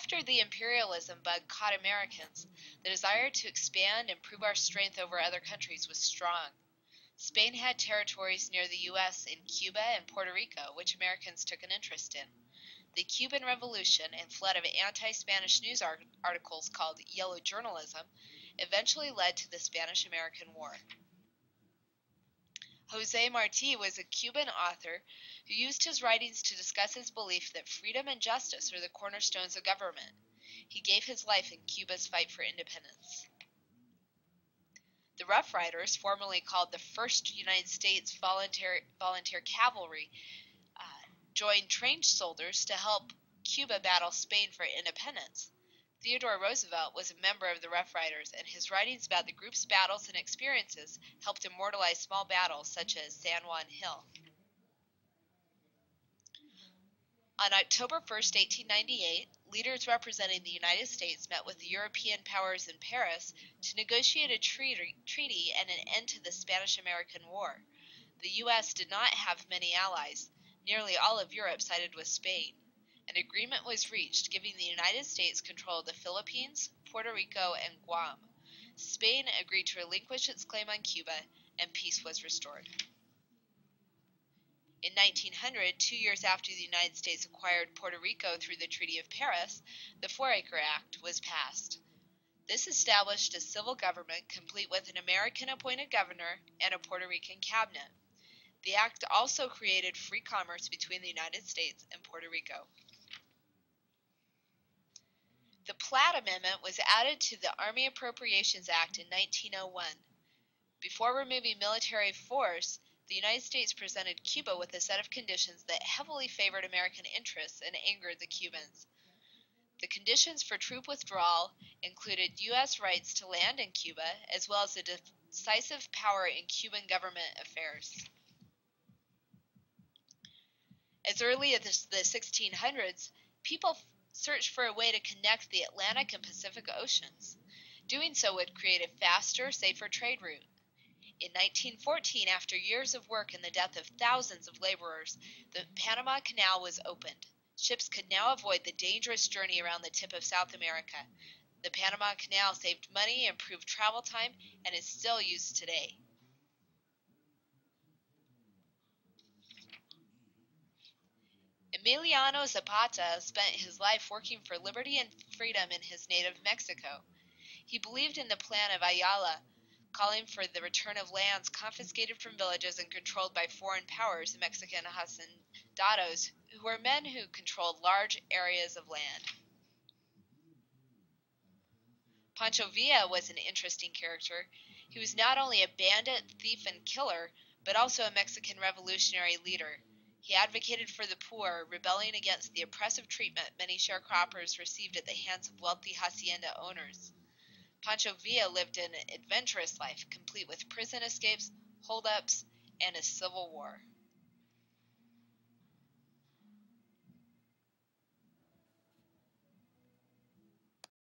After the imperialism bug caught Americans, the desire to expand and prove our strength over other countries was strong. Spain had territories near the U.S. in Cuba and Puerto Rico, which Americans took an interest in. The Cuban Revolution and flood of anti-Spanish news articles called yellow journalism eventually led to the Spanish-American War. José Martí was a Cuban author who used his writings to discuss his belief that freedom and justice are the cornerstones of government. He gave his life in Cuba's fight for independence. The Rough Riders, formerly called the 1st United States Volunteer Cavalry, joined trained soldiers to help Cuba battle Spain for independence. Theodore Roosevelt was a member of the Rough Riders, and his writings about the group's battles and experiences helped immortalize small battles such as San Juan Hill. On October 1, 1898, leaders representing the United States met with the European powers in Paris to negotiate a treaty and an end to the Spanish-American War. The U.S. did not have many allies. Nearly all of Europe sided with Spain. An agreement was reached, giving the United States control of the Philippines, Puerto Rico, and Guam. Spain agreed to relinquish its claim on Cuba, and peace was restored. In 1900, 2 years after the United States acquired Puerto Rico through the Treaty of Paris, the Four-Acre Act was passed. This established a civil government complete with an American-appointed governor and a Puerto Rican cabinet. The act also created free commerce between the United States and Puerto Rico. The Platt Amendment was added to the Army Appropriations Act in 1901. Before removing military force, the United States presented Cuba with a set of conditions that heavily favored American interests and angered the Cubans. The conditions for troop withdrawal included U.S. rights to land in Cuba, as well as a decisive power in Cuban government affairs. As early as the 1600s, people searched for a way to connect the Atlantic and Pacific Oceans. Doing so would create a faster, safer trade route. In 1914, after years of work and the death of thousands of laborers, the Panama Canal was opened. Ships could now avoid the dangerous journey around the tip of South America. The Panama Canal saved money, improved travel time, and is still used today. Emiliano Zapata spent his life working for liberty and freedom in his native Mexico. He believed in the plan of Ayala, calling for the return of lands confiscated from villages and controlled by foreign powers, Mexican hacendados, who were men who controlled large areas of land. Pancho Villa was an interesting character. He was not only a bandit, thief, and killer, but also a Mexican revolutionary leader. He advocated for the poor, rebelling against the oppressive treatment many sharecroppers received at the hands of wealthy hacienda owners. Pancho Villa lived an adventurous life, complete with prison escapes, holdups, and a civil war.